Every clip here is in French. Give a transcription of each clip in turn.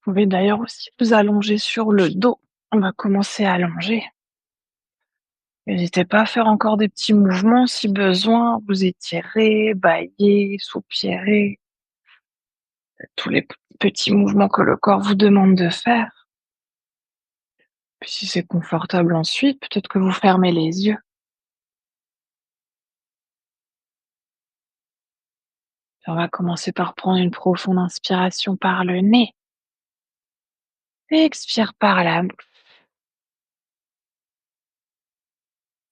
Pouvez d'ailleurs aussi vous allonger sur le dos. On va commencer à allonger. N'hésitez pas à faire encore des petits mouvements si besoin. Vous étirez, bâillez, soupirez, tous les petits mouvements que le corps vous demande de faire. Puis si c'est confortable ensuite, peut-être que vous fermez les yeux. On va commencer par prendre une profonde inspiration par le nez. Expire par la bouche.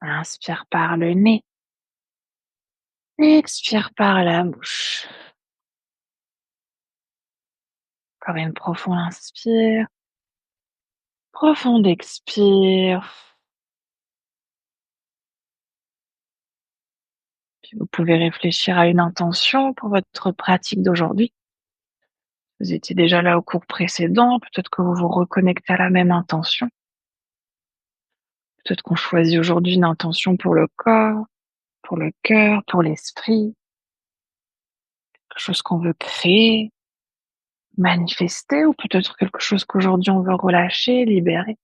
Inspire par le nez. Expire par la bouche. Encore une profonde inspire. Profonde expire. Puis vous pouvez réfléchir à une intention pour votre pratique d'aujourd'hui. Vous étiez déjà là au cours précédent, peut-être que vous vous reconnectez à la même intention. Peut-être qu'on choisit aujourd'hui une intention pour le corps, pour le cœur, pour l'esprit, quelque chose qu'on veut créer, manifester, ou peut-être quelque chose qu'aujourd'hui on veut relâcher, libérer.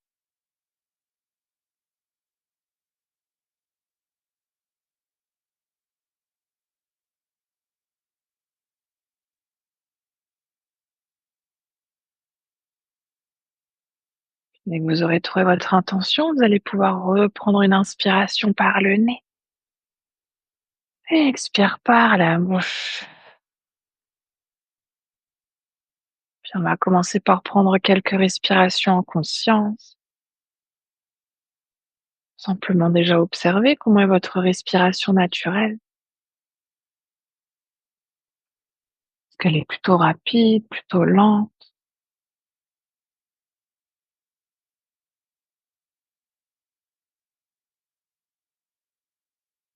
Dès que vous aurez trouvé votre intention, vous allez pouvoir reprendre une inspiration par le nez. Et expire par la bouche. Puis on va commencer par prendre quelques respirations en conscience. Simplement déjà observer comment est votre respiration naturelle. Est-ce qu'elle est plutôt rapide, plutôt lente?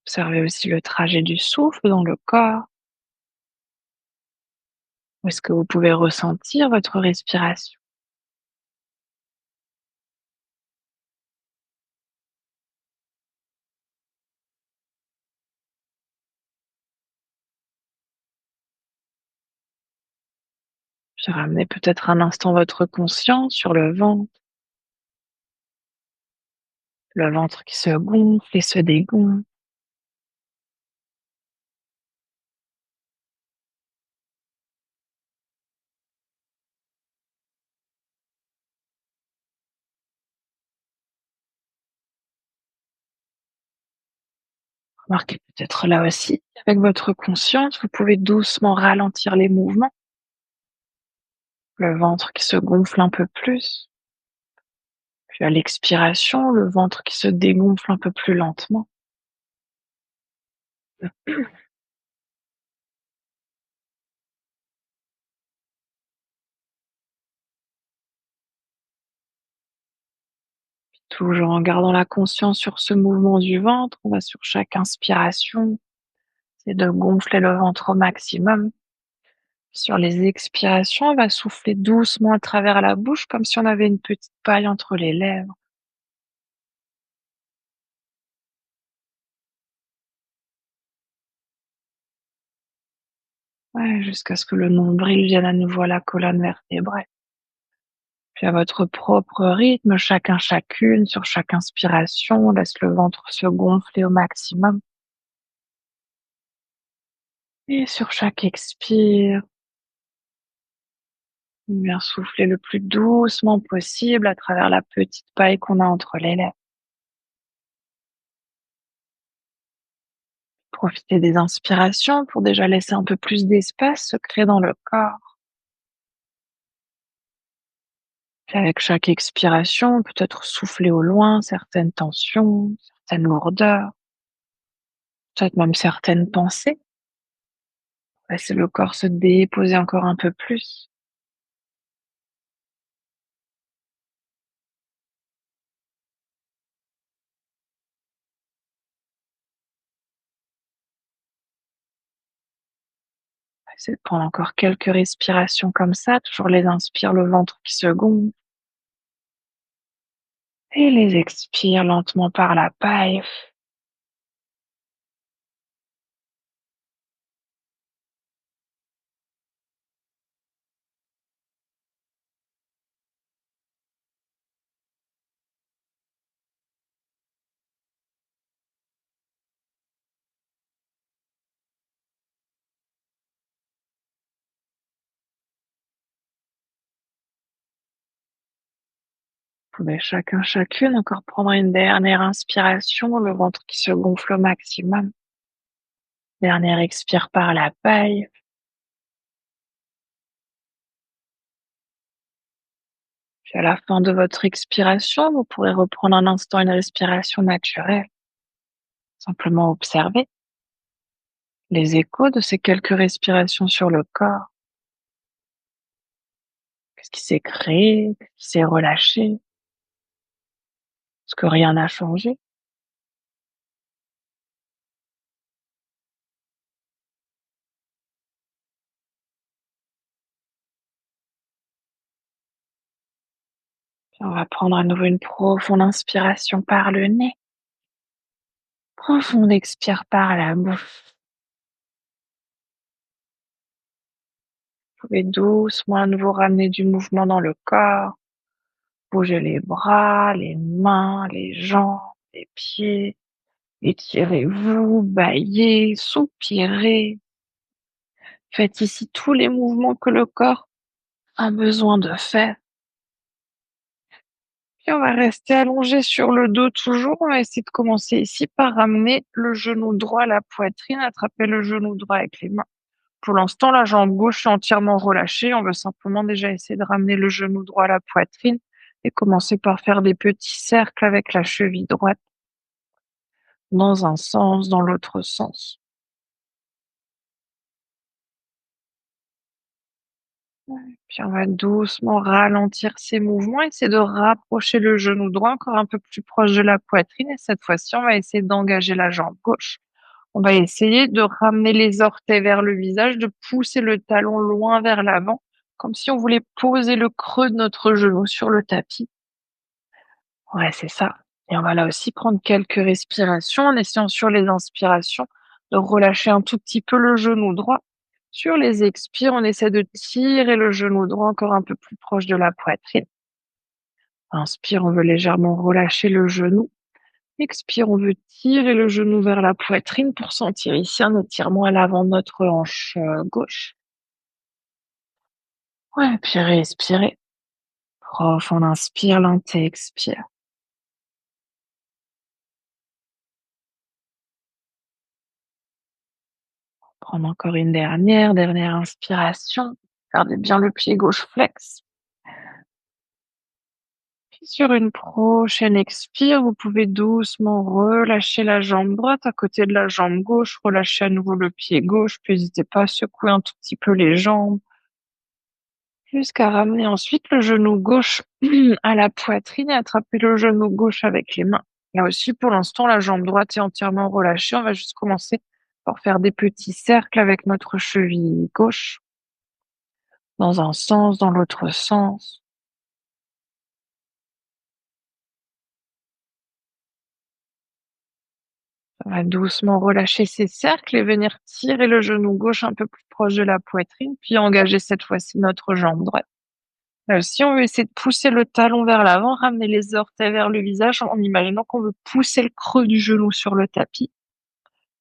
Observez aussi le trajet du souffle dans le corps. Où est-ce que vous pouvez ressentir votre respiration? Puis ramenez peut-être un instant votre conscience sur le ventre qui se gonfle et se dégonfle. Remarquez peut-être là aussi, avec votre conscience, vous pouvez doucement ralentir les mouvements. Le ventre qui se gonfle un peu plus. Puis à l'expiration, le ventre qui se dégonfle un peu plus lentement. Toujours en gardant la conscience sur ce mouvement du ventre, on va sur chaque inspiration, c'est de gonfler le ventre au maximum. Sur les expirations, on va souffler doucement à travers la bouche comme si on avait une petite paille entre les lèvres. Ouais, jusqu'à ce que le nombril vienne à nouveau à la colonne vertébrale. Puis à votre propre rythme, chacun chacune, sur chaque inspiration, on laisse le ventre se gonfler au maximum. Et sur chaque expire, bien souffler le plus doucement possible à travers la petite paille qu'on a entre les lèvres. Profitez des inspirations pour déjà laisser un peu plus d'espace se créer dans le corps. Puis avec chaque expiration, peut-être souffler au loin certaines tensions, certaines lourdeurs, peut-être même certaines pensées. Laissez le corps se déposer encore un peu plus. Essayez de prendre encore quelques respirations comme ça, toujours les inspire, le ventre qui se gonfle, et les expire lentement par la paille. Vous pouvez chacune encore prendre une dernière inspiration, le ventre qui se gonfle au maximum. Dernière expire par la paille. Puis à la fin de votre expiration, vous pourrez reprendre un instant une respiration naturelle. Simplement observer les échos de ces quelques respirations sur le corps. Qu'est-ce qui s'est créé? Qu'est-ce qui s'est relâché? Est-ce que rien n'a changé? Puis on va prendre à nouveau une profonde inspiration par le nez. Profonde expire par la bouche. Vous pouvez doucement à nouveau ramener du mouvement dans le corps. Bougez les bras, les mains, les jambes, les pieds. Étirez-vous, bâillez, soupirez. Faites ici tous les mouvements que le corps a besoin de faire. Puis on va rester allongé sur le dos toujours. On va essayer de commencer ici par ramener le genou droit à la poitrine, attraper le genou droit avec les mains. Pour l'instant, la jambe gauche est entièrement relâchée. On veut simplement déjà essayer de ramener le genou droit à la poitrine et commencer par faire des petits cercles avec la cheville droite dans un sens, dans l'autre sens. Puis on va doucement ralentir ces mouvements, essayer de rapprocher le genou droit encore un peu plus proche de la poitrine et cette fois-ci, on va essayer d'engager la jambe gauche. On va essayer de ramener les orteils vers le visage, de pousser le talon loin vers l'avant, comme si on voulait poser le creux de notre genou sur le tapis. Ouais, c'est ça. Et on va là aussi prendre quelques respirations en essayant sur les inspirations de relâcher un tout petit peu le genou droit. Sur les expires, on essaie de tirer le genou droit encore un peu plus proche de la poitrine. Inspire, on veut légèrement relâcher le genou. Expire, on veut tirer le genou vers la poitrine pour sentir ici un étirement à l'avant de notre hanche gauche. Ouais, puis respirez. Profond, inspire, lent et expire. Prendre encore une dernière inspiration. Gardez bien le pied gauche flex. Puis sur une prochaine expire, vous pouvez doucement relâcher la jambe droite à côté de la jambe gauche, relâcher à nouveau le pied gauche, puis n'hésitez pas à secouer un tout petit peu les jambes, jusqu'à ramener ensuite le genou gauche à la poitrine et attraper le genou gauche avec les mains. Là aussi, pour l'instant, la jambe droite est entièrement relâchée. On va juste commencer par faire des petits cercles avec notre cheville gauche, dans un sens, dans l'autre sens. On va doucement relâcher ces cercles et venir tirer le genou gauche un peu plus proche de la poitrine, puis engager cette fois-ci notre jambe droite. Là aussi, on veut essayer de pousser le talon vers l'avant, ramener les orteils vers le visage en imaginant qu'on veut pousser le creux du genou sur le tapis.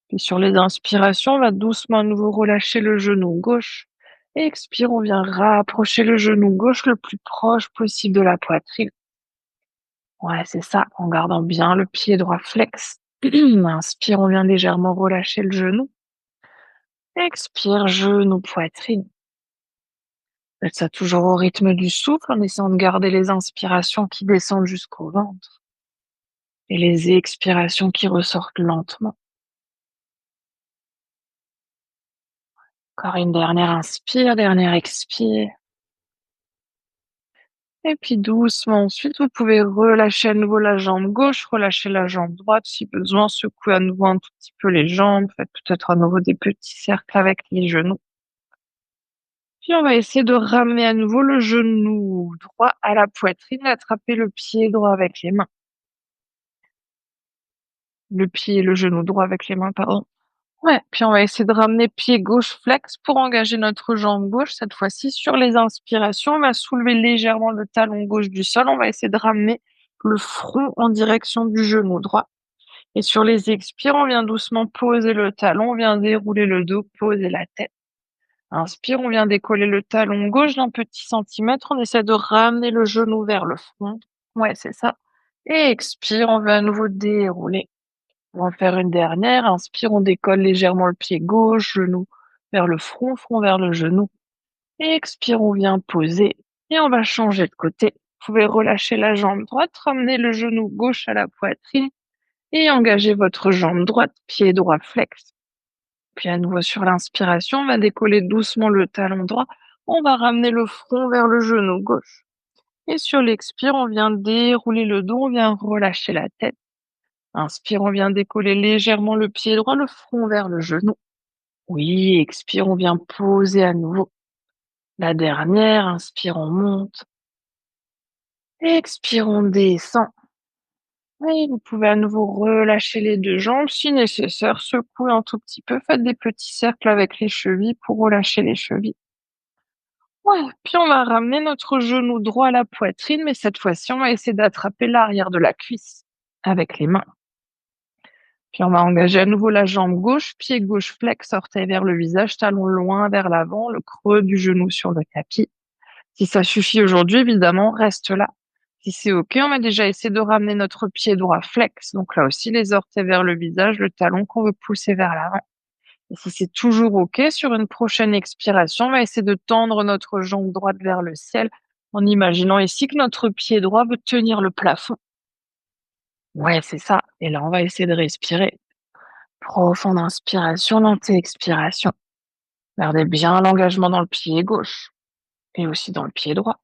Puis sur les inspirations, on va doucement à nouveau relâcher le genou gauche. Et expire, on vient rapprocher le genou gauche le plus proche possible de la poitrine. Ouais, c'est ça, en gardant bien le pied droit flex. Inspire, on vient légèrement relâcher le genou. Expire, genou, poitrine. Faites ça toujours au rythme du souffle en essayant de garder les inspirations qui descendent jusqu'au ventre et les expirations qui ressortent lentement. Encore une dernière inspire, dernière expire. Et puis doucement ensuite, vous pouvez relâcher à nouveau la jambe gauche, relâcher la jambe droite si besoin, secouer à nouveau un tout petit peu les jambes, faites peut-être à nouveau des petits cercles avec les genoux. Puis on va essayer de ramener à nouveau le genou droit à la poitrine, attraper le pied droit avec les mains. Le pied et le genou droit avec les mains, pardon. Ouais, puis on va essayer de ramener pied gauche flex pour engager notre jambe gauche. Cette fois-ci, sur les inspirations, on va soulever légèrement le talon gauche du sol. On va essayer de ramener le front en direction du genou droit. Et sur les expires, on vient doucement poser le talon, on vient dérouler le dos, poser la tête. Inspire, on vient décoller le talon gauche d'un petit centimètre. On essaie de ramener le genou vers le front. Ouais, c'est ça. Et expire, on va à nouveau dérouler. On va en faire une dernière. Inspire, on décolle légèrement le pied gauche, genou vers le front, front vers le genou. Et expire, on vient poser. Et on va changer de côté. Vous pouvez relâcher la jambe droite, ramener le genou gauche à la poitrine et engager votre jambe droite, pied droit flex. Puis à nouveau sur l'inspiration, on va décoller doucement le talon droit. On va ramener le front vers le genou gauche. Et sur l'expire, on vient dérouler le dos, on vient relâcher la tête. Inspire, on vient décoller légèrement le pied droit, le front vers le genou. Oui, expire, on vient poser à nouveau. La dernière, inspire, on monte. Expire, on descend. Et vous pouvez à nouveau relâcher les deux jambes si nécessaire, secouer un tout petit peu, faites des petits cercles avec les chevilles pour relâcher les chevilles. Ouais, puis on va ramener notre genou droit à la poitrine, mais cette fois-ci, on va essayer d'attraper l'arrière de la cuisse avec les mains. Puis on va engager à nouveau la jambe gauche, pied gauche flex, orteil vers le visage, talon loin vers l'avant, le creux du genou sur le tapis. Si ça suffit aujourd'hui, évidemment, reste là. Si c'est OK, on va déjà essayer de ramener notre pied droit flex. Donc là aussi, les orteils vers le visage, le talon qu'on veut pousser vers l'avant. Et si c'est toujours OK, sur une prochaine expiration, on va essayer de tendre notre jambe droite vers le ciel en imaginant ici que notre pied droit veut tenir le plafond. Ouais, c'est ça. Et là, on va essayer de respirer. Profonde inspiration, lente expiration. Gardez bien l'engagement dans le pied gauche et aussi dans le pied droit.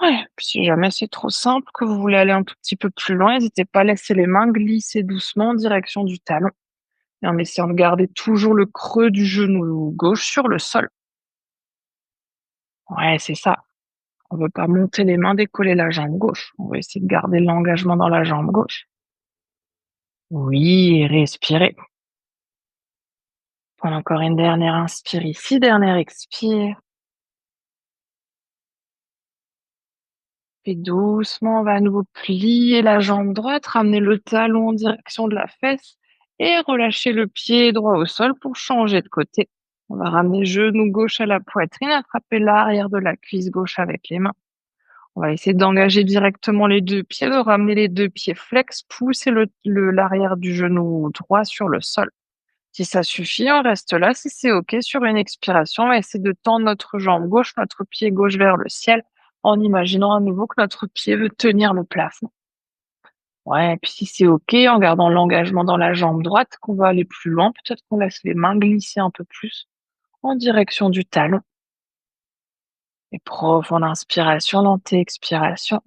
Ouais, puis si jamais c'est trop simple, que vous voulez aller un tout petit peu plus loin, n'hésitez pas à laisser les mains glisser doucement en direction du talon et en essayant de garder toujours le creux du genou gauche sur le sol. Ouais, c'est ça. On veut pas monter les mains, décoller la jambe gauche. On va essayer de garder l'engagement dans la jambe gauche. Oui, et respirez. Prends encore une dernière inspire ici, dernière expire. Puis doucement, on va à nouveau plier la jambe droite, ramener le talon en direction de la fesse et relâcher le pied droit au sol pour changer de côté. On va ramener genou gauche à la poitrine, attraper l'arrière de la cuisse gauche avec les mains. On va essayer d'engager directement les deux pieds, de ramener les deux pieds flex, pousser l'arrière du genou droit sur le sol. Si ça suffit, on reste là. Si c'est OK, sur une expiration, on va essayer de tendre notre jambe gauche, notre pied gauche vers le ciel, en imaginant à nouveau que notre pied veut tenir le plafond. Ouais, et puis si c'est OK, en gardant l'engagement dans la jambe droite, qu'on va aller plus loin, peut-être qu'on laisse les mains glisser un peu plus en direction du talon. Et profonde inspiration, lente expiration.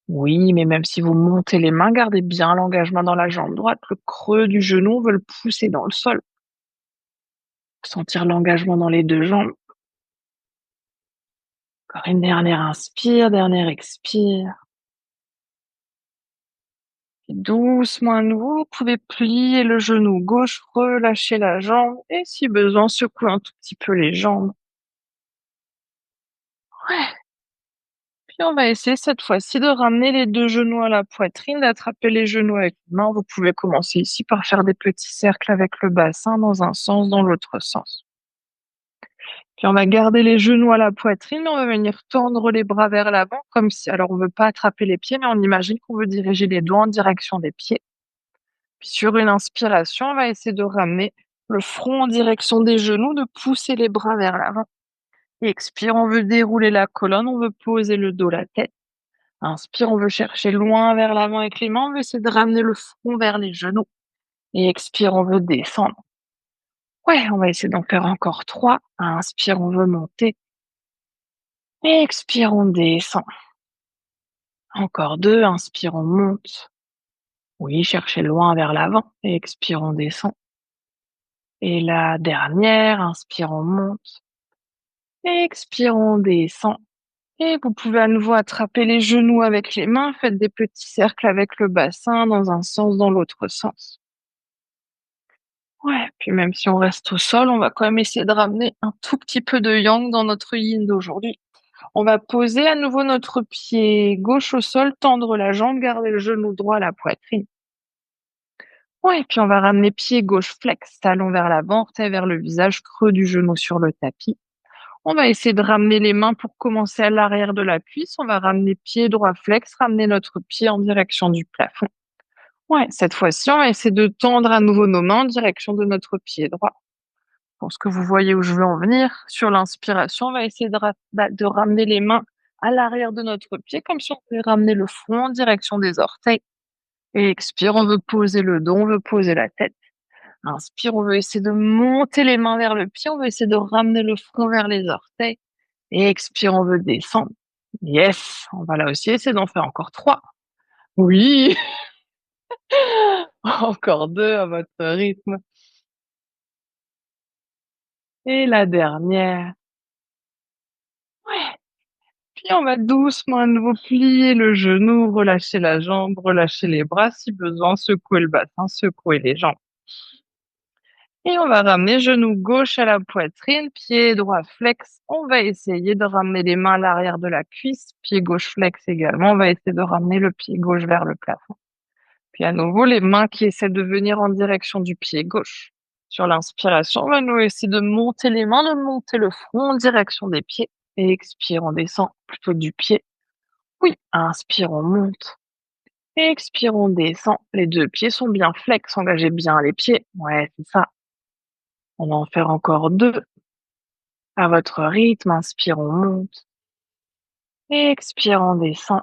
Oui, mais même si vous montez les mains, gardez bien l'engagement dans la jambe droite. Le creux du genou veut le pousser dans le sol. Sentir l'engagement dans les deux jambes. Encore une dernière inspire, dernière expire. Et doucement à nouveau, vous pouvez plier le genou gauche, relâcher la jambe et si besoin, secouer un tout petit peu les jambes. Ouais. Puis on va essayer cette fois-ci de ramener les deux genoux à la poitrine, d'attraper les genoux avec les mains. Vous pouvez commencer ici par faire des petits cercles avec le bassin dans un sens, dans l'autre sens. Puis on va garder les genoux à la poitrine, mais on va venir tendre les bras vers l'avant, comme si, alors on veut pas attraper les pieds, mais on imagine qu'on veut diriger les doigts en direction des pieds. Puis sur une inspiration, on va essayer de ramener le front en direction des genoux, de pousser les bras vers l'avant. Et expire, on veut dérouler la colonne, on veut poser le dos, la tête. Inspire, on veut chercher loin vers l'avant avec les mains, on veut essayer de ramener le front vers les genoux. Et expire, on veut descendre. Ouais, on va essayer d'en faire encore 3. Inspire, on veut monter. Et expire, on descend. Encore 2. Inspire, on monte. Oui, cherchez loin vers l'avant. Et expire, on descend. Et la dernière, inspire, on monte. Expire, on descend. Et vous pouvez à nouveau attraper les genoux avec les mains. Faites des petits cercles avec le bassin dans un sens, dans l'autre sens. Ouais, puis même si on reste au sol, on va quand même essayer de ramener un tout petit peu de yang dans notre yin d'aujourd'hui. On va poser à nouveau notre pied gauche au sol, tendre la jambe, garder le genou droit à la poitrine. Ouais, et puis on va ramener pied gauche flex, talon vers l'avant, orteil vers le visage, creux du genou sur le tapis. On va essayer de ramener les mains pour commencer à l'arrière de la cuisse. On va ramener pied droit flex, ramener notre pied en direction du plafond. Ouais, cette fois-ci, on va essayer de tendre à nouveau nos mains en direction de notre pied droit. Je pense que vous voyez où je veux en venir. Sur l'inspiration, on va essayer de ramener les mains à l'arrière de notre pied, comme si on voulait ramener le front en direction des orteils. Et expire, on veut poser le dos, on veut poser la tête. Inspire, on veut essayer de monter les mains vers le pied, on veut essayer de ramener le front vers les orteils. Et expire, on veut descendre. Yes, on va là aussi essayer d'en faire encore 3. Oui, encore 2 à votre rythme. Et la dernière. Ouais. Puis on va doucement à nouveau plier le genou, relâcher la jambe, relâcher les bras si besoin, secouer le bassin, secouer les jambes. Et on va ramener genou gauche à la poitrine, pied droit flex. On va essayer de ramener les mains à l'arrière de la cuisse, pied gauche flex également. On va essayer de ramener le pied gauche vers le plafond. Puis à nouveau, les mains qui essaient de venir en direction du pied gauche. Sur l'inspiration, on va nous essayer de monter les mains, de monter le front en direction des pieds. Et expire, on descend plutôt du pied. Oui, inspire, on monte. Et expire, on descend. Les 2 pieds sont bien flex, engagez bien les pieds. Ouais, c'est ça. On va en faire encore 2. À votre rythme, inspire, on monte. Et expire, on descend.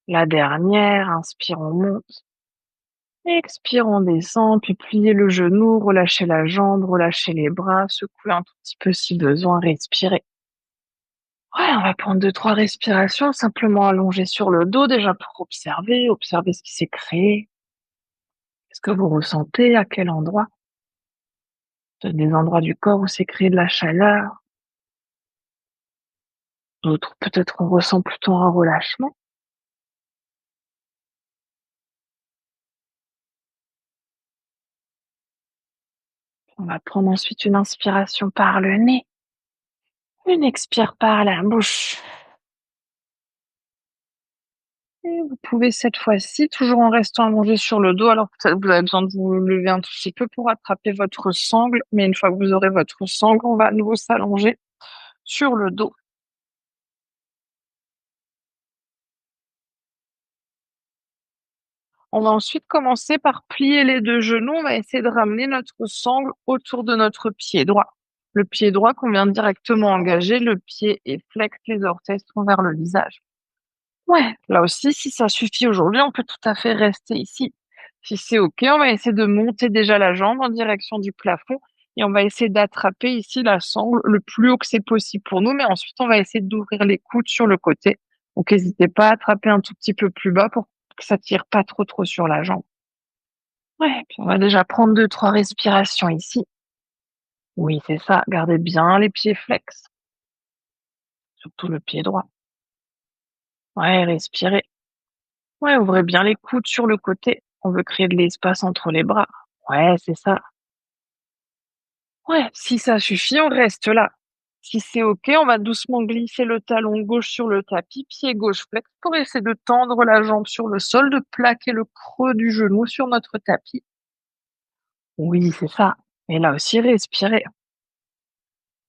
La dernière, inspire, on monte. Expire, on descend, puis pliez le genou, relâchez la jambe, relâchez les bras, secouez un tout petit peu si besoin, respirez. Ouais, on va prendre 2, 3 respirations, simplement allongé sur le dos déjà pour observer ce qui s'est créé. Qu'est-ce que vous ressentez? À quel endroit? Peut-être des endroits du corps où s'est créé de la chaleur. D'autres, peut-être on ressent plutôt un relâchement. On va prendre ensuite une inspiration par le nez, une expire par la bouche. Et vous pouvez cette fois-ci, toujours en restant allongé sur le dos, alors peut-être vous avez besoin de vous lever un tout petit peu pour attraper votre sangle, mais une fois que vous aurez votre sangle, on va à nouveau s'allonger sur le dos. On va ensuite commencer par plier les 2 genoux. On va essayer de ramener notre sangle autour de notre pied droit. Le pied droit qu'on vient directement engager, le pied est flex, les orteils sont vers le visage. Ouais, là aussi, si ça suffit aujourd'hui, on peut tout à fait rester ici. Si c'est OK, on va essayer de monter déjà la jambe en direction du plafond et on va essayer d'attraper ici la sangle le plus haut que c'est possible pour nous, mais ensuite on va essayer d'ouvrir les coudes sur le côté. Donc n'hésitez pas à attraper un tout petit peu plus bas pour que ça tire pas trop sur la jambe. Ouais, puis on va déjà prendre 2, 3 respirations ici. Oui, c'est ça, gardez bien les pieds flex, surtout le pied droit. Ouais, respirez. Ouais, ouvrez bien les coudes sur le côté. On veut créer de l'espace entre les bras. Ouais, c'est ça. Ouais, si ça suffit, on reste là. Si c'est OK, on va doucement glisser le talon gauche sur le tapis, pied gauche flex pour essayer de tendre la jambe sur le sol, de plaquer le creux du genou sur notre tapis. Oui, c'est ça. Et là aussi, respirez.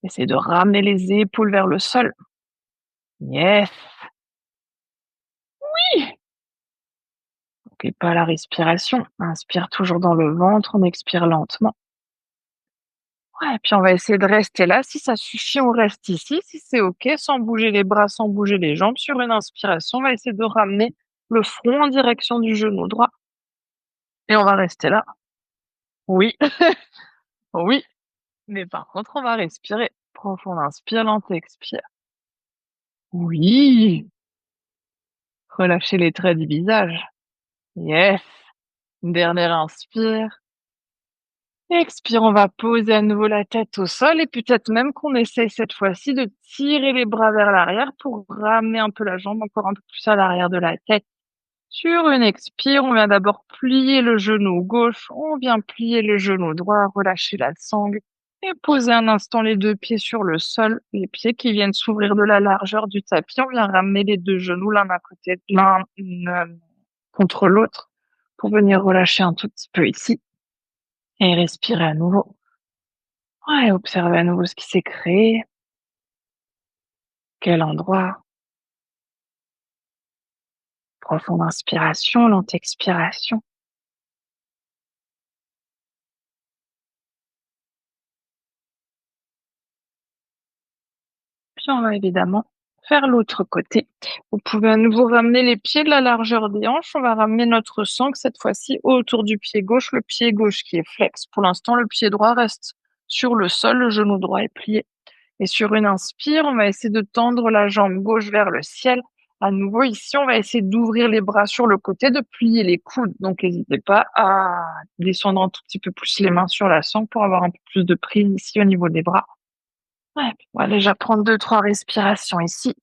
Essayez de ramener les épaules vers le sol. Yes. N'oublie pas la respiration. Inspire toujours dans le ventre, on expire lentement. Ouais, et puis on va essayer de rester là. Si ça suffit, on reste ici. Si c'est OK, sans bouger les bras, sans bouger les jambes, sur une inspiration, on va essayer de ramener le front en direction du genou droit. Et on va rester là. Oui, oui. Mais par contre, on va respirer. Profond inspire, lente expire. Oui. Relâchez les traits du visage. Yes. Dernière inspire. Expire, on va poser à nouveau la tête au sol et peut-être même qu'on essaye cette fois-ci de tirer les bras vers l'arrière pour ramener un peu la jambe encore un peu plus à l'arrière de la tête. Sur une expire, on vient d'abord plier le genou gauche, on vient plier le genou droit, relâcher la sangle et poser un instant les 2 pieds sur le sol, les pieds qui viennent s'ouvrir de la largeur du tapis. On vient ramener les 2 genoux l'un à côté de l'un contre l'autre pour venir relâcher un tout petit peu ici et respirer à nouveau. Ouais, observez à nouveau ce qui s'est créé. Quel endroit? Profonde inspiration, lente expiration. Puis on va évidemment faire l'autre côté. Vous pouvez à nouveau ramener les pieds de la largeur des hanches. On va ramener notre sangle cette fois-ci autour du pied gauche, le pied gauche qui est flex. Pour l'instant, le pied droit reste sur le sol, le genou droit est plié. Et sur une inspire, on va essayer de tendre la jambe gauche vers le ciel. À nouveau, ici, on va essayer d'ouvrir les bras sur le côté, de plier les coudes. Donc, n'hésitez pas à descendre un tout petit peu plus les mains sur la sangle pour avoir un peu plus de prise ici au niveau des bras. Ouais, on va déjà prendre deux, trois respirations ici.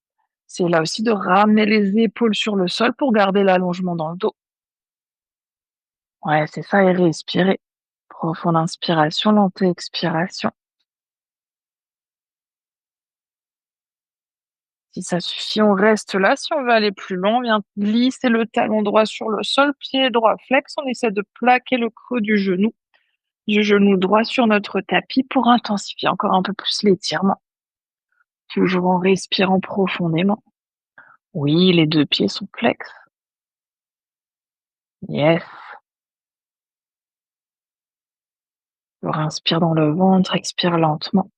C'est là aussi de ramener les épaules sur le sol pour garder l'allongement dans le dos. Ouais, c'est ça, et respirer. Profonde inspiration, lente expiration. Si ça suffit, on reste là. Si on veut aller plus loin, on vient glisser le talon droit sur le sol, pied droit flex. On essaie de plaquer le creux du genou droit sur notre tapis pour intensifier encore un peu plus l'étirement. Toujours en respirant profondément. Oui, les deux pieds sont flex. Yes. Inspire dans le ventre, expire lentement.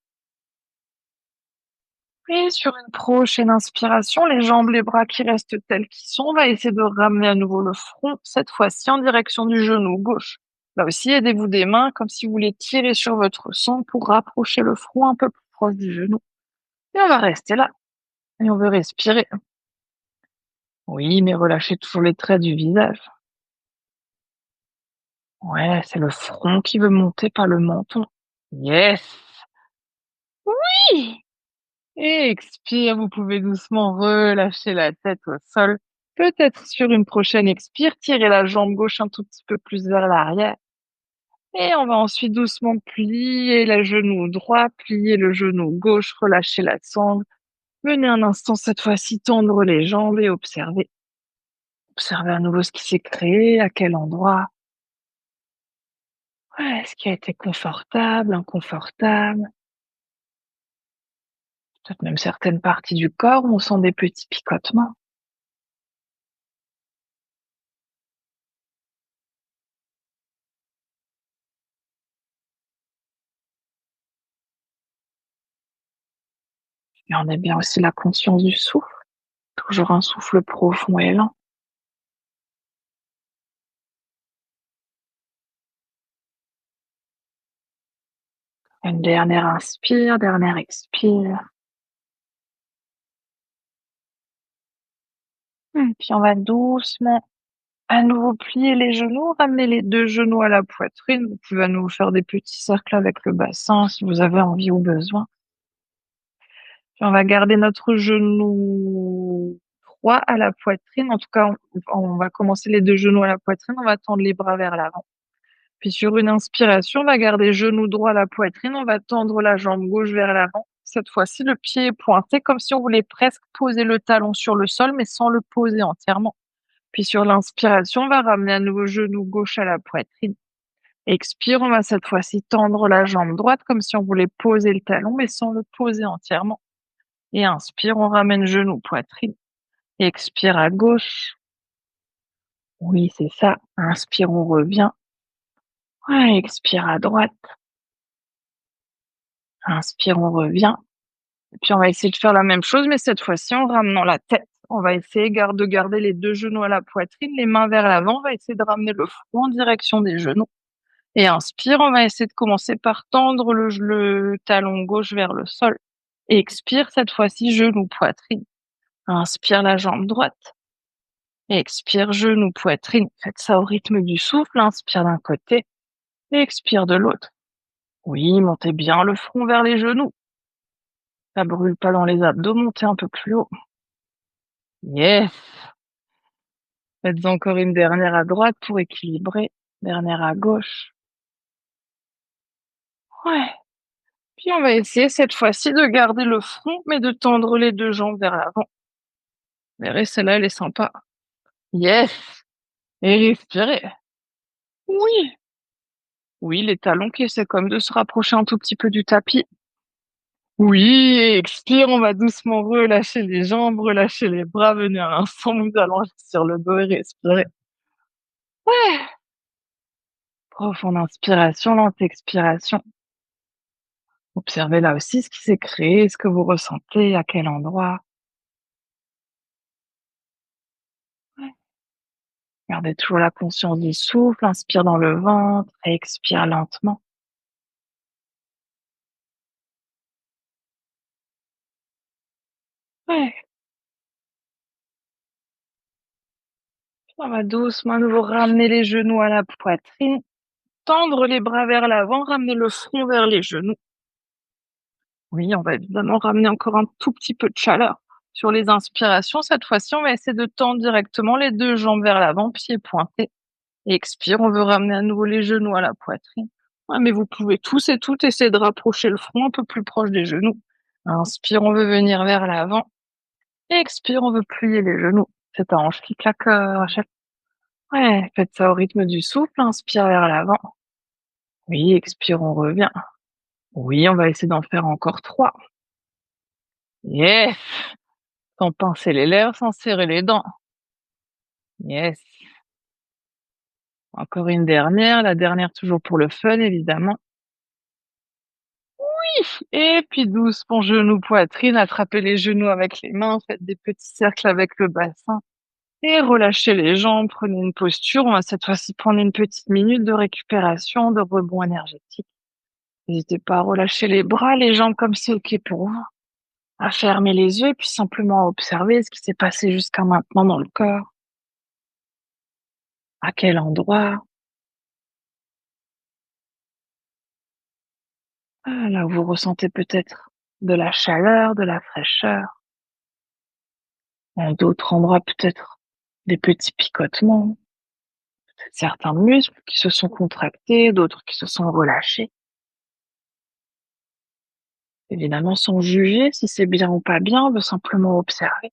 Et sur une prochaine inspiration, les jambes, les bras qui restent tels qu'ils sont, on va essayer de ramener à nouveau le front, cette fois-ci en direction du genou gauche. Là aussi, aidez-vous des mains comme si vous voulez tirer sur votre sang pour rapprocher le front un peu plus proche du genou. Et on va rester là. Et on veut respirer. Oui, mais relâchez toujours les traits du visage. Ouais, c'est le front qui veut monter, pas le menton. Yes! Oui! Et expire, vous pouvez doucement relâcher la tête au sol. Peut-être sur une prochaine expire, tirer la jambe gauche un tout petit peu plus vers l'arrière. Et on va ensuite doucement plier le genou droit, plier le genou gauche, relâcher la sangle. Venez un instant cette fois-ci tendre les jambes et observer. Observez à nouveau ce qui s'est créé, à quel endroit. Ouais, ce qui a été confortable, inconfortable. Peut-être même certaines parties du corps où on sent des petits picotements. Et on a bien aussi la conscience du souffle. Toujours un souffle profond et lent. Une dernière inspire, dernière expire. Puis on va doucement à nouveau plier les genoux, ramener les deux genoux à la poitrine. Vous pouvez à nouveau faire des petits cercles avec le bassin si vous avez envie ou besoin. Puis on va garder notre genou droit à la poitrine. En tout cas, on va commencer les deux genoux à la poitrine. On va tendre les bras vers l'avant. Puis sur une inspiration, on va garder genou droit à la poitrine, on va tendre la jambe gauche vers l'avant. Cette fois-ci, le pied est pointé comme si on voulait presque poser le talon sur le sol, mais sans le poser entièrement. Puis sur l'inspiration, on va ramener à nouveau genou gauche à la poitrine. Expire, on va cette fois-ci tendre la jambe droite comme si on voulait poser le talon, mais sans le poser entièrement. Et inspire, on ramène genou poitrine. Expire à gauche. Oui, c'est ça. Inspire, on revient. Ouais, expire à droite. Inspire, on revient. Et puis on va essayer de faire la même chose, mais cette fois-ci en ramenant la tête. On va essayer de garder les deux genoux à la poitrine, les mains vers l'avant. On va essayer de ramener le front en direction des genoux. Et inspire, on va essayer de commencer par tendre le talon gauche vers le sol. Et expire, cette fois-ci, genou, poitrine. Inspire la jambe droite. Et expire, genou, poitrine. Faites ça au rythme du souffle. Inspire d'un côté et expire de l'autre. Oui, montez bien le front vers les genoux. Ça brûle pas dans les abdos, montez un peu plus haut. Yes! Faites encore une dernière à droite pour équilibrer. Dernière à gauche. Ouais. Puis on va essayer cette fois-ci de garder le front, mais de tendre les deux jambes vers l'avant. Vous verrez, celle-là, elle est sympa. Yes! Et respirez. Oui! Oui, les talons qui essaient comme de se rapprocher un tout petit peu du tapis. Oui, et expire, on va doucement relâcher les jambes, relâcher les bras, venez à l'instant, vous allongez sur le dos et respirez. Ouais, profonde inspiration, lente expiration. Observez là aussi ce qui s'est créé, ce que vous ressentez, à quel endroit. Ouais. Gardez toujours la conscience du souffle, inspire dans le ventre, expire lentement. Ouais, on va doucement à nouveau ramener les genoux à la poitrine, tendre les bras vers l'avant, ramener le front vers les genoux. Oui, on va évidemment ramener encore un tout petit peu de chaleur sur les inspirations. Cette fois-ci, on va essayer de tendre directement les deux jambes vers l'avant, pieds pointés. Et expire, on veut ramener à nouveau les genoux à la poitrine. Ouais, mais vous pouvez tous et toutes essayer de rapprocher le front un peu plus proche des genoux. Inspire, on veut venir vers l'avant. Expire, on veut plier les genoux. C'est ta hanche qui claque à chaque. Ouais, faites ça au rythme du souffle. Inspire vers l'avant. Oui, expire, on revient. Oui, on va essayer d'en faire encore trois. Yes! Sans pincer les lèvres, sans serrer les dents. Yes. Encore une dernière, la dernière toujours pour le fun, évidemment. Et puis doucement, genoux, poitrine, attrapez les genoux avec les mains, faites des petits cercles avec le bassin et relâchez les jambes, prenez une posture. On va cette fois-ci prendre une petite minute de récupération, de rebond énergétique. N'hésitez pas à relâcher les bras, les jambes comme c'est OK pour vous, à fermer les yeux et puis simplement à observer ce qui s'est passé jusqu'à maintenant dans le corps, à quel endroit, là où vous ressentez peut-être de la chaleur, de la fraîcheur, dans d'autres endroits peut-être des petits picotements. Certains muscles qui se sont contractés, d'autres qui se sont relâchés. Évidemment, sans juger si c'est bien ou pas bien, on veut simplement observer.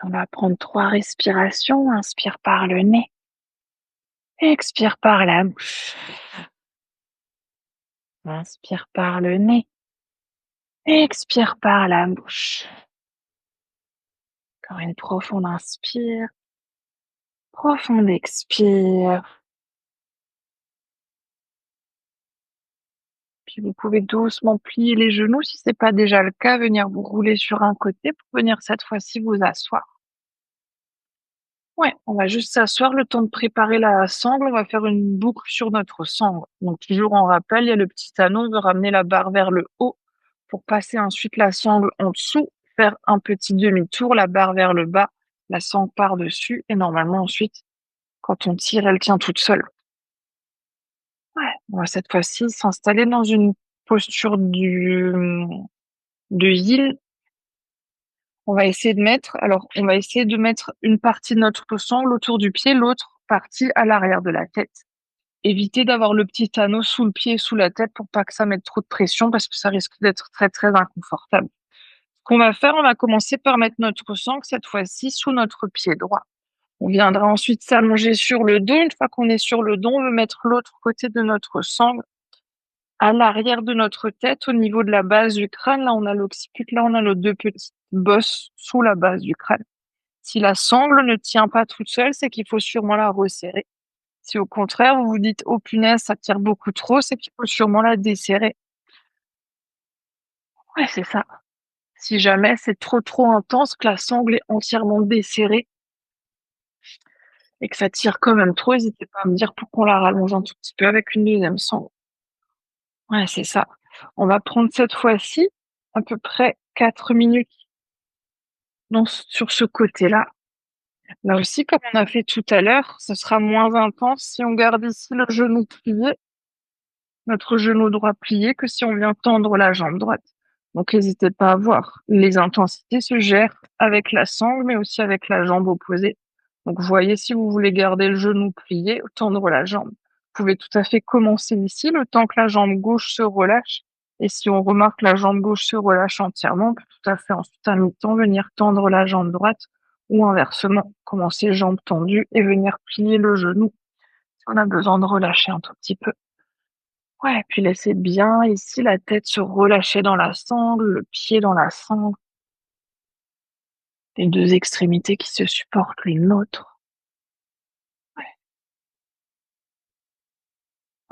On va prendre 3 respirations. Inspire par le nez, expire par la bouche. Inspire par le nez, expire par la bouche. Encore une profonde inspire, profonde expire. Puis vous pouvez doucement plier les genoux si c'est pas déjà le cas, venir vous rouler sur un côté pour venir cette fois-ci vous asseoir. Ouais, on va juste s'asseoir le temps de préparer la sangle. On va faire une boucle sur notre sangle. Donc toujours en rappel, il y a le petit anneau, on veut ramener la barre vers le haut pour passer ensuite la sangle en dessous, faire un petit demi-tour, la barre vers le bas, la sangle par-dessus et normalement ensuite, quand on tire, elle tient toute seule. Ouais, on va cette fois-ci s'installer dans une posture de yin. On va essayer de mettre une partie de notre sangle autour du pied, l'autre partie à l'arrière de la tête. Éviter d'avoir le petit anneau sous le pied et sous la tête pour pas que ça mette trop de pression parce que ça risque d'être très, très inconfortable. Ce qu'on va faire, on va commencer par mettre notre sangle cette fois-ci sous notre pied droit. On viendra ensuite s'allonger sur le dos. Une fois qu'on est sur le dos, on veut mettre l'autre côté de notre sangle à l'arrière de notre tête, au niveau de la base du crâne. Là, on a l'occiput, là, on a nos deux petites bosses sous la base du crâne. Si la sangle ne tient pas toute seule, c'est qu'il faut sûrement la resserrer. Si au contraire, vous vous dites: «Oh punaise, ça tire beaucoup trop», c'est qu'il faut sûrement la desserrer. Ouais, c'est ça. Si jamais c'est trop, trop intense, que la sangle est entièrement desserrée et que ça tire quand même trop, n'hésitez pas à me dire pour qu'on la rallonge un tout petit peu avec une deuxième sangle. Ouais, c'est ça. On va prendre cette fois-ci à peu près 4 minutes sur ce côté-là. Là aussi, comme on a fait tout à l'heure, ce sera moins intense si on garde ici le genou plié, notre genou droit plié, que si on vient tendre la jambe droite. Donc n'hésitez pas à voir. Les intensités se gèrent avec la sangle, mais aussi avec la jambe opposée. Donc voyez si vous voulez garder le genou plié ou tendre la jambe. Vous pouvez tout à fait commencer ici, le temps que la jambe gauche se relâche. Et si on remarque que la jambe gauche se relâche entièrement, on peut tout à fait ensuite à mi-temps venir tendre la jambe droite ou inversement, commencer jambe tendue et venir plier le genou si on a besoin de relâcher un tout petit peu. Ouais, puis laissez bien ici la tête se relâcher dans la sangle, le pied dans la sangle, les 2 extrémités qui se supportent l'une l'autre. Ouais,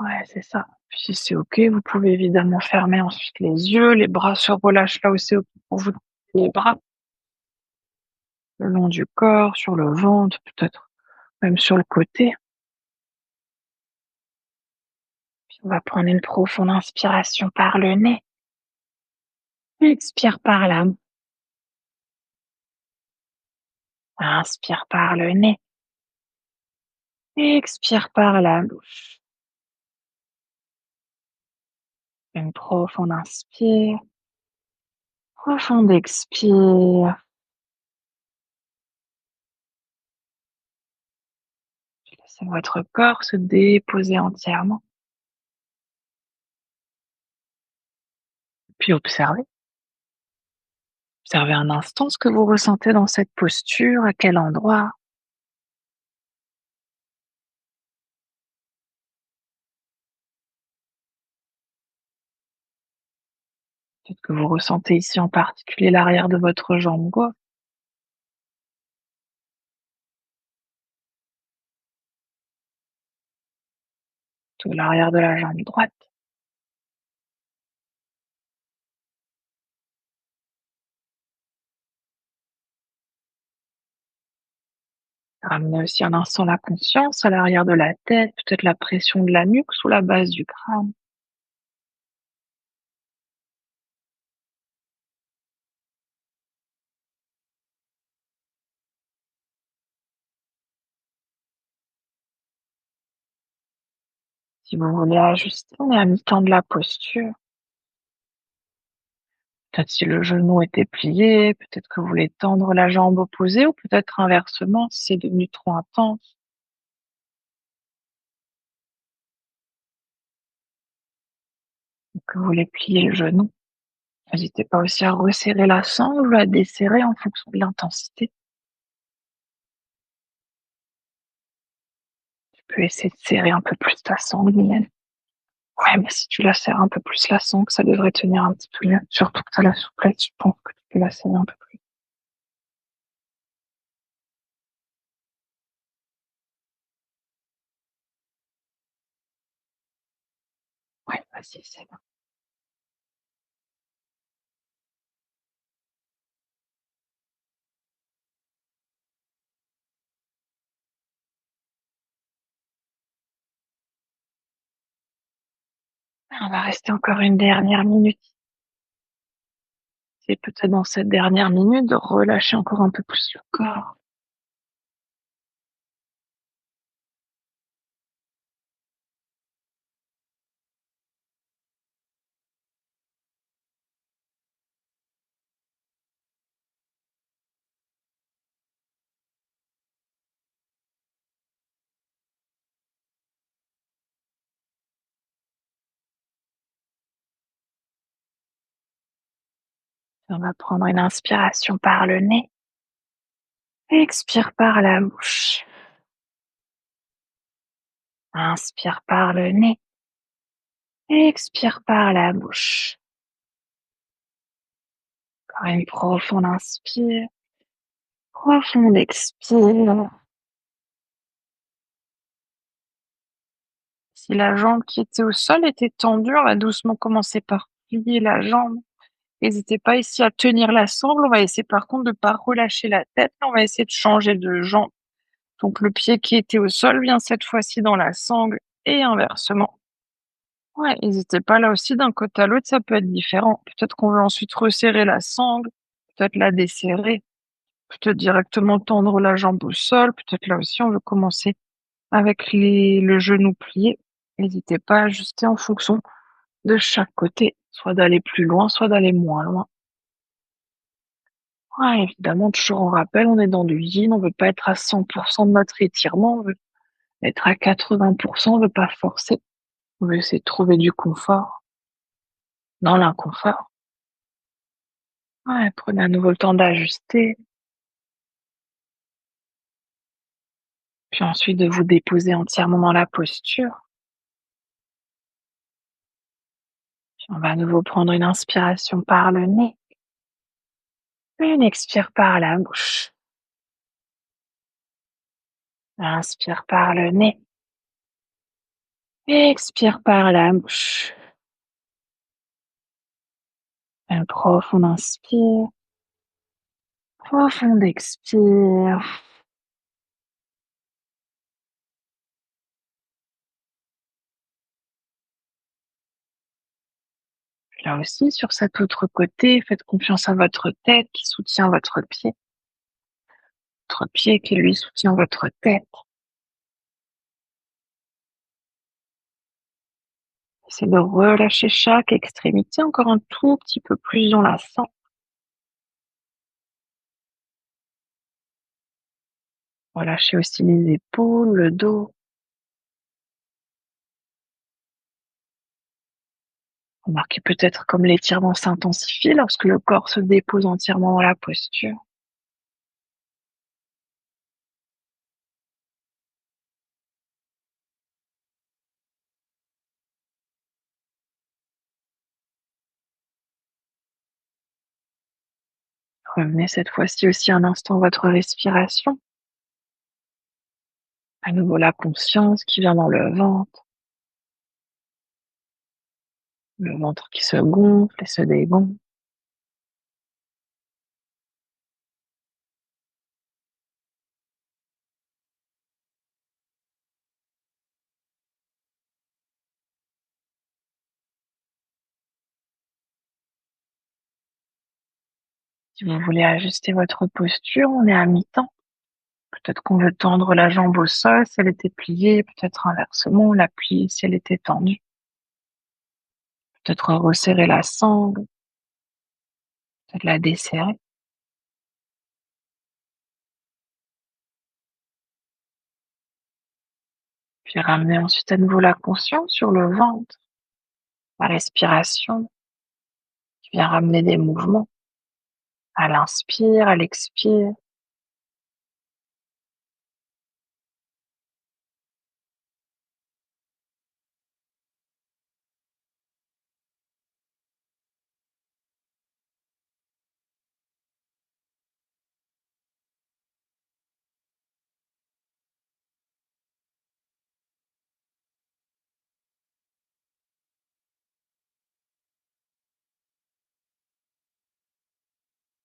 ouais, c'est ça. Puis si c'est OK, vous pouvez évidemment fermer ensuite les yeux, les bras se relâchent là où c'est OK pour vous, les bras le long du corps, sur le ventre, peut-être même sur le côté. Puis on va prendre une profonde inspiration par le nez, expire par la inspire par le nez, expire par la bouche. Une profonde inspire, profonde expire. Laissez votre corps se déposer entièrement, puis observez. Observez un instant ce que vous ressentez dans cette posture, à quel endroit. Peut-être que vous ressentez ici en particulier l'arrière de votre jambe gauche, ou l'arrière de la jambe droite. Ramenez aussi un instant la conscience à l'arrière de la tête, peut-être la pression de la nuque sous la base du crâne. Si vous voulez ajuster, on est à mi-temps de la posture. Peut-être si le genou était plié, peut-être que vous voulez tendre la jambe opposée ou peut-être inversement si c'est devenu trop intense, que vous voulez plier le genou. N'hésitez pas aussi à resserrer la sangle ou à desserrer en fonction de l'intensité. Tu peux essayer de serrer un peu plus ta sangle, Mylène. Ouais, mais si tu la serres un peu plus la sangle, ça devrait tenir un petit peu mieux. Surtout que tu as la souplesse, je pense que tu peux la serrer un peu plus. Ouais, vas-y, c'est bon. On va rester encore une dernière minute. C'est peut-être dans cette dernière minute de relâcher encore un peu plus le corps. On va prendre une inspiration par le nez. Expire par la bouche. Inspire par le nez. Expire par la bouche. Encore une profonde inspire. Profonde expire. Si la jambe qui était au sol était tendue, on va doucement commencer par plier la jambe. N'hésitez pas ici à tenir la sangle. On va essayer par contre de ne pas relâcher la tête. On va essayer de changer de jambe. Donc le pied qui était au sol vient cette fois-ci dans la sangle et inversement. Ouais, n'hésitez pas là aussi d'un côté à l'autre, ça peut être différent. Peut-être qu'on veut ensuite resserrer la sangle, peut-être la desserrer, peut-être directement tendre la jambe au sol, peut-être là aussi on veut commencer avec le genou plié. N'hésitez pas à ajuster en fonction de chaque côté, soit d'aller plus loin, soit d'aller moins loin. Ouais, évidemment, toujours en rappel, on est dans du yin, on veut pas être à 100% de notre étirement, on veut Être à 80, on veut pas forcer. On veut essayer de trouver du confort dans l'inconfort. Ouais, prenez à nouveau le temps d'ajuster, puis ensuite de vous déposer entièrement dans la posture. Puis on va à nouveau prendre une inspiration par le nez, une expire par la bouche. Inspire par le nez, expire par la bouche. Un profond inspire, profond expire. Là aussi, sur cet autre côté, faites confiance à votre tête qui soutient votre pied qui lui soutient votre tête. Essayez de relâcher chaque extrémité encore un tout petit peu plus dans la sang. Relâchez aussi les épaules, le dos. Remarquez peut-être comme l'étirement s'intensifie lorsque le corps se dépose entièrement dans la posture. Revenez cette fois-ci aussi un instant à votre respiration. À nouveau la conscience qui vient dans le ventre qui se gonfle et se dégonfle. Si vous voulez ajuster votre posture, on est à mi-temps. Peut-être qu'on veut tendre la jambe au sol si elle était pliée, peut-être inversement, la plier si elle était tendue. Peut-être resserrer la sangle, peut-être la desserrer. Puis ramener ensuite à nouveau la conscience sur le ventre, la respiration qui vient ramener des mouvements à l'inspire, à l'expire.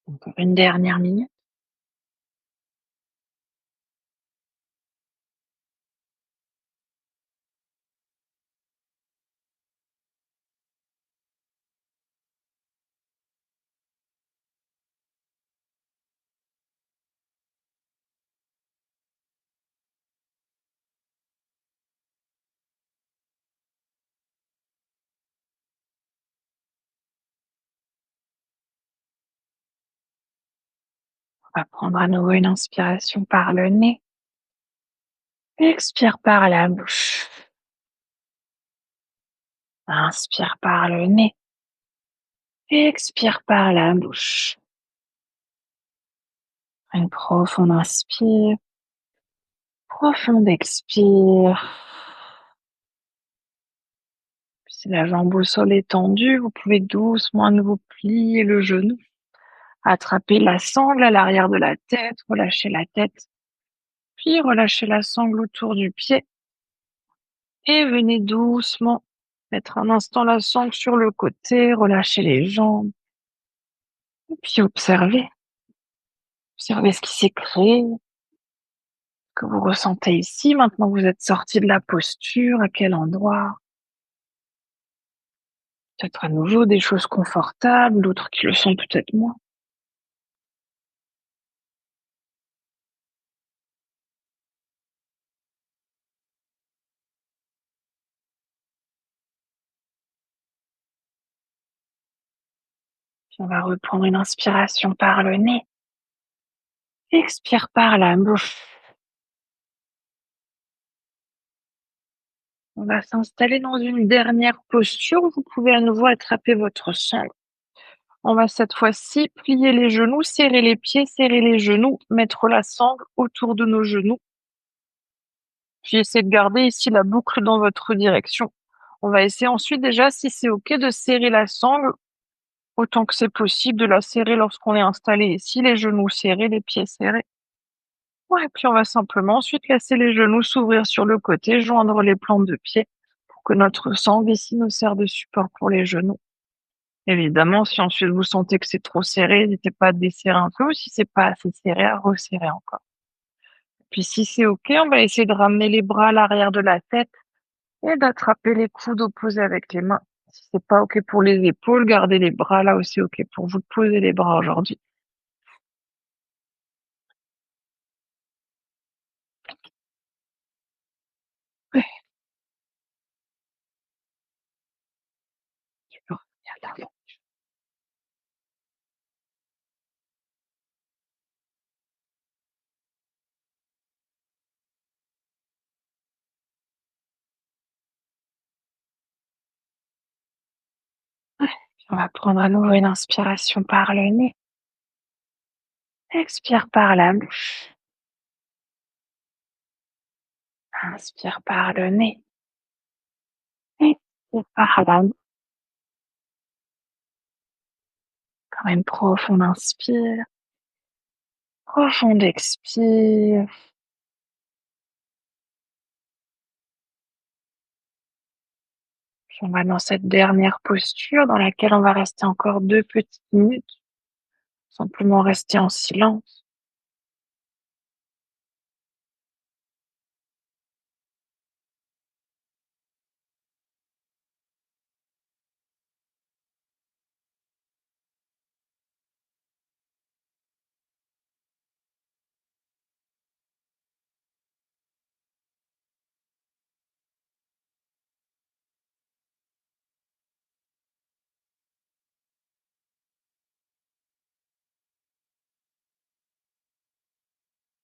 Encore une dernière minute. On va prendre à nouveau une inspiration par le nez. Expire par la bouche. Inspire par le nez. Expire par la bouche. Une profonde inspire. Profonde expire. Puis si la jambe au sol est tendue, vous pouvez doucement à nouveau plier le genou. Attrapez la sangle à l'arrière de la tête, relâchez la tête, puis relâchez la sangle autour du pied et venez doucement mettre un instant la sangle sur le côté, relâchez les jambes et puis observez ce qui s'est créé, que vous ressentez ici. Maintenant que vous êtes sorti de la posture, à quel endroit? Peut-être à nouveau des choses confortables, d'autres qui le sont peut-être moins. Puis on va reprendre une inspiration par le nez, expire par la bouche. On va s'installer dans une dernière posture. Vous pouvez à nouveau attraper votre sangle. On va cette fois-ci plier les genoux, serrer les pieds, serrer les genoux, mettre la sangle autour de nos genoux. Puis essayer de garder ici la boucle dans votre direction. On va essayer ensuite déjà, si c'est OK, de serrer la sangle autant que c'est possible, de la serrer lorsqu'on est installé ici, les genoux serrés, les pieds serrés. Ouais, puis on va simplement ensuite laisser les genoux s'ouvrir sur le côté, joindre les plantes de pied pour que notre sangle ici nous sert de support pour les genoux. Évidemment, si ensuite vous sentez que c'est trop serré, n'hésitez pas à desserrer un peu, ou si c'est pas assez serré, à resserrer encore. Puis si c'est OK, on va essayer de ramener les bras à l'arrière de la tête et d'attraper les coudes opposés avec les mains. Si c'est pas OK pour les épaules, gardez les bras là aussi OK pour vous de poser les bras aujourd'hui. Ouais, tu peux revenir là. Puis on va prendre à nouveau une inspiration par le nez. Expire par la bouche. Inspire par le nez. Expire par la bouche. Encore une profonde inspire. Profonde expire. Puis on va dans cette dernière posture dans laquelle on va rester encore 2 petites minutes. Simplement rester en silence.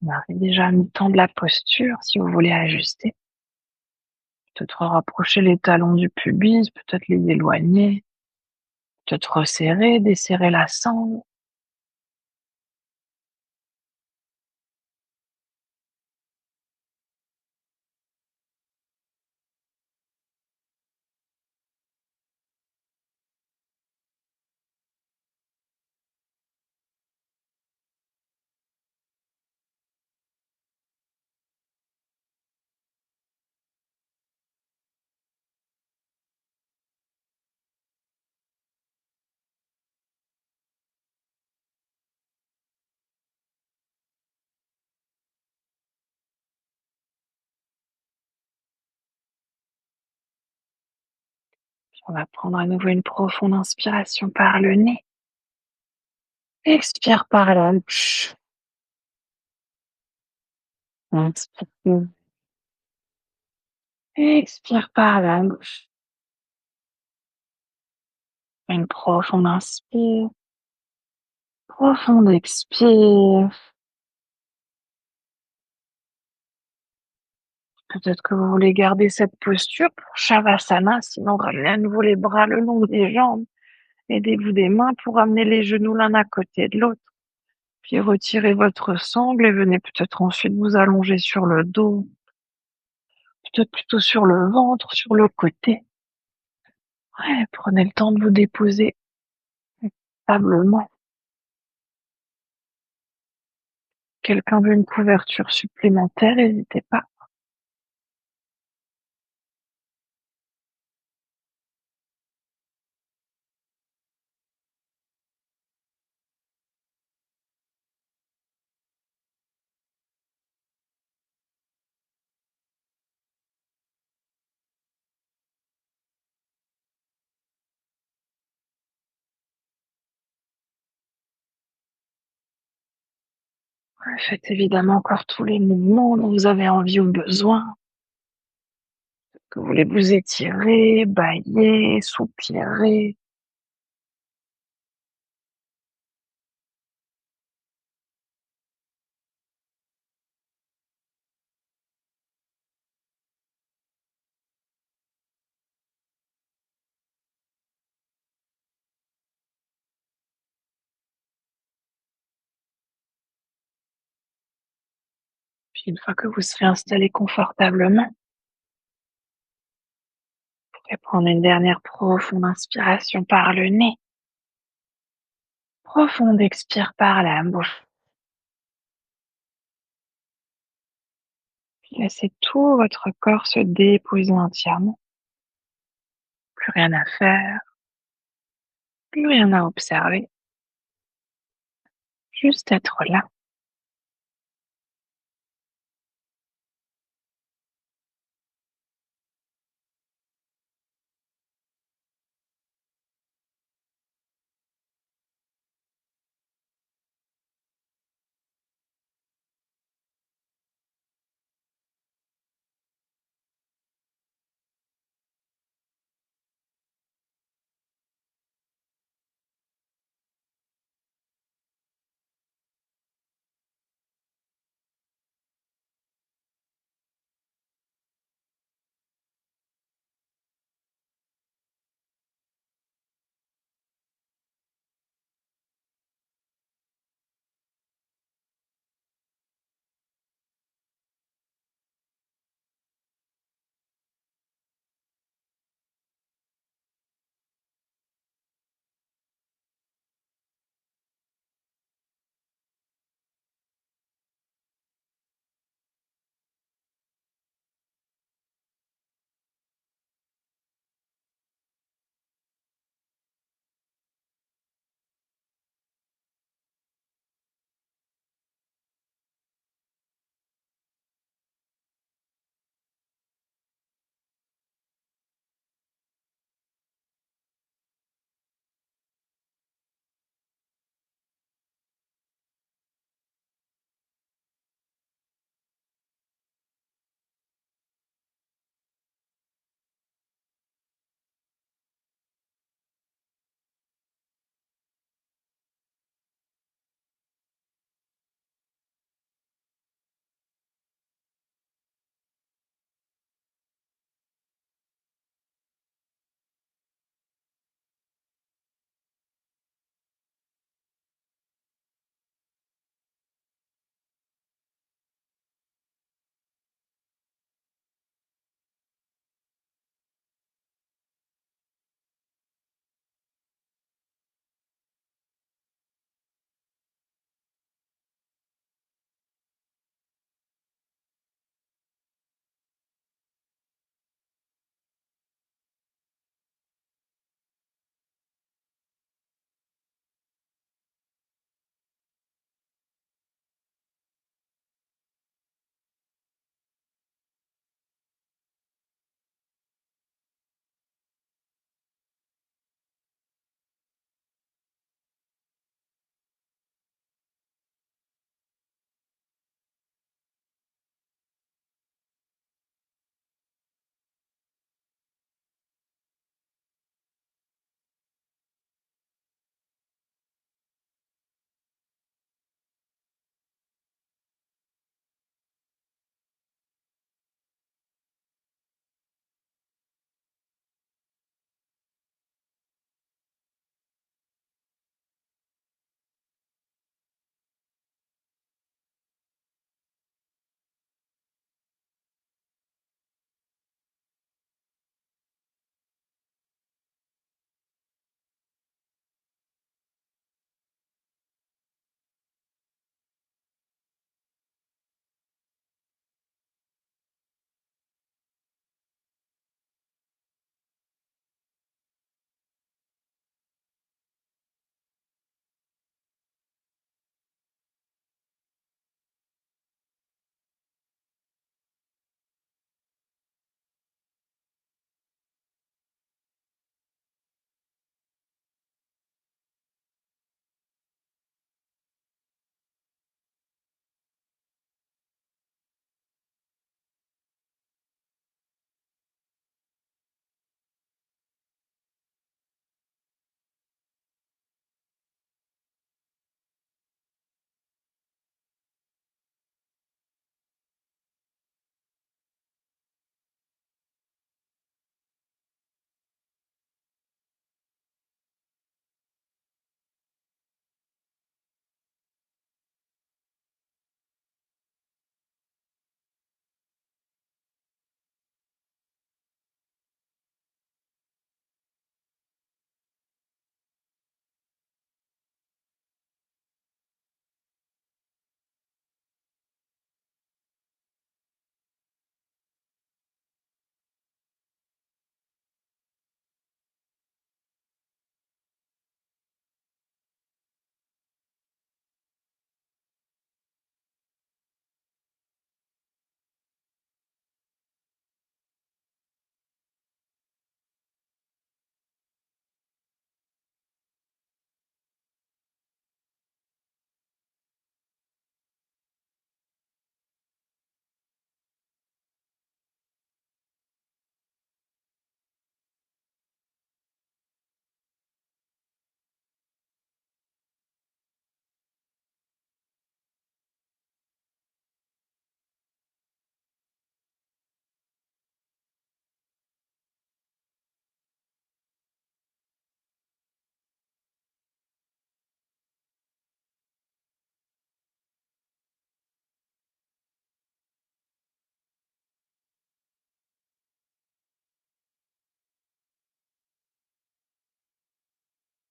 On arrive déjà à mi-temps de la posture. Si vous voulez ajuster, peut-être rapprocher les talons du pubis, peut-être les éloigner, peut-être resserrer, desserrer la sangle. Puis on va prendre à nouveau une profonde inspiration par le nez. Expire par la bouche. Inspire. Expire par la bouche. Une profonde inspire. Profonde expire. Peut-être que vous voulez garder cette posture pour Shavasana, sinon ramenez à nouveau les bras le long des jambes. Aidez-vous des mains pour amener les genoux l'un à côté de l'autre. Puis retirez votre sangle et venez peut-être ensuite vous allonger sur le dos, peut-être plutôt sur le ventre, sur le côté. Ouais, prenez le temps de vous déposer stablement. Quelqu'un veut une couverture supplémentaire, n'hésitez pas. Ouais, faites évidemment encore tous les mouvements dont vous avez envie ou besoin. Que vous voulez vous étirer, bâiller, soupirer. Puis une fois que vous serez installé confortablement, vous pourrez prendre une dernière profonde inspiration par le nez, profonde expire par la bouche. Puis laissez tout votre corps se déposer entièrement. Plus rien à faire, plus rien à observer, juste être là.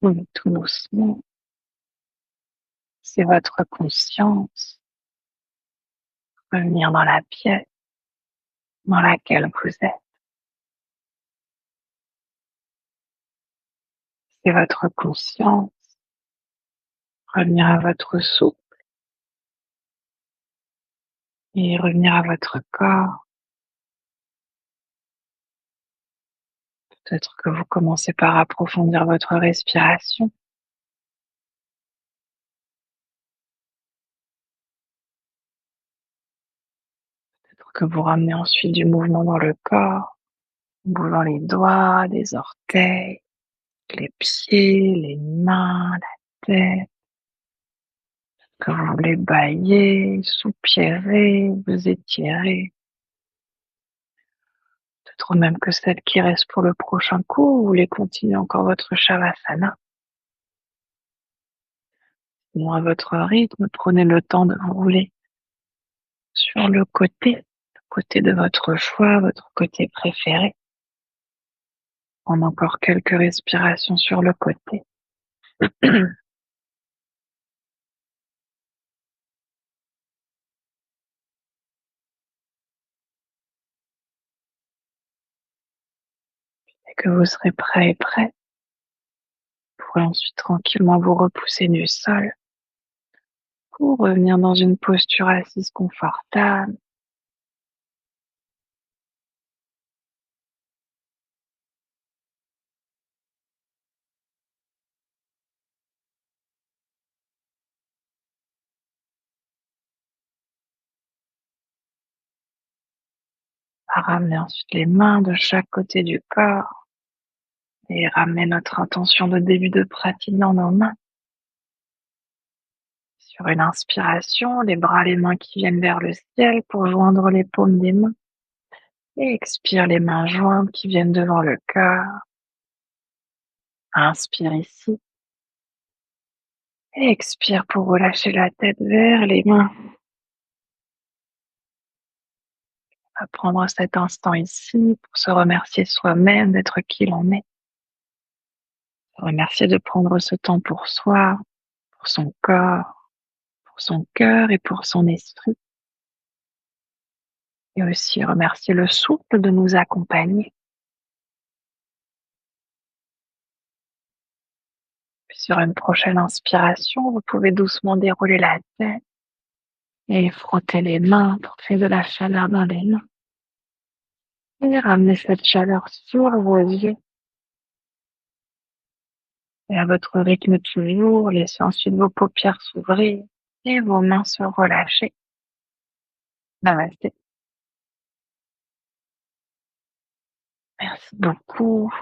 Oui, tout doucement. C'est votre conscience revenir dans la pièce dans laquelle vous êtes. C'est votre conscience revenir à votre souffle et revenir à votre corps. Peut-être que vous commencez par approfondir votre respiration. Peut-être que vous ramenez ensuite du mouvement dans le corps, en bougeant les doigts, les orteils, les pieds, les mains, la tête, que vous voulez bâiller, soupirer, vous étirer. Peut-être même que celle qui reste pour le prochain coup, vous voulez continuer encore votre Shavasana. Sinon, à votre rythme, prenez le temps de vous rouler sur le côté de votre choix, votre côté préféré. En encore quelques respirations sur le côté. Et que vous serez prêt et prêt, vous pourrez ensuite tranquillement vous repousser du sol pour revenir dans une posture assise confortable. À ramener ensuite les mains de chaque côté du corps et ramener notre intention de début de pratique dans nos mains. Sur une inspiration, les bras, les mains qui viennent vers le ciel pour joindre les paumes des mains. Et expire, les mains jointes qui viennent devant le cœur. Inspire ici. Et expire pour relâcher la tête vers les mains. On va prendre cet instant ici pour se remercier soi-même d'être qui l'on est. Se remercier de prendre ce temps pour soi, pour son corps, pour son cœur et pour son esprit. Et aussi remercier le souffle de nous accompagner. Puis sur une prochaine inspiration, vous pouvez doucement dérouler la tête et frotter les mains pour créer de la chaleur dans les mains. Et ramener cette chaleur sur vos yeux. Et à votre rythme toujours, laissez ensuite vos paupières s'ouvrir et vos mains se relâcher. Namasté. Merci beaucoup.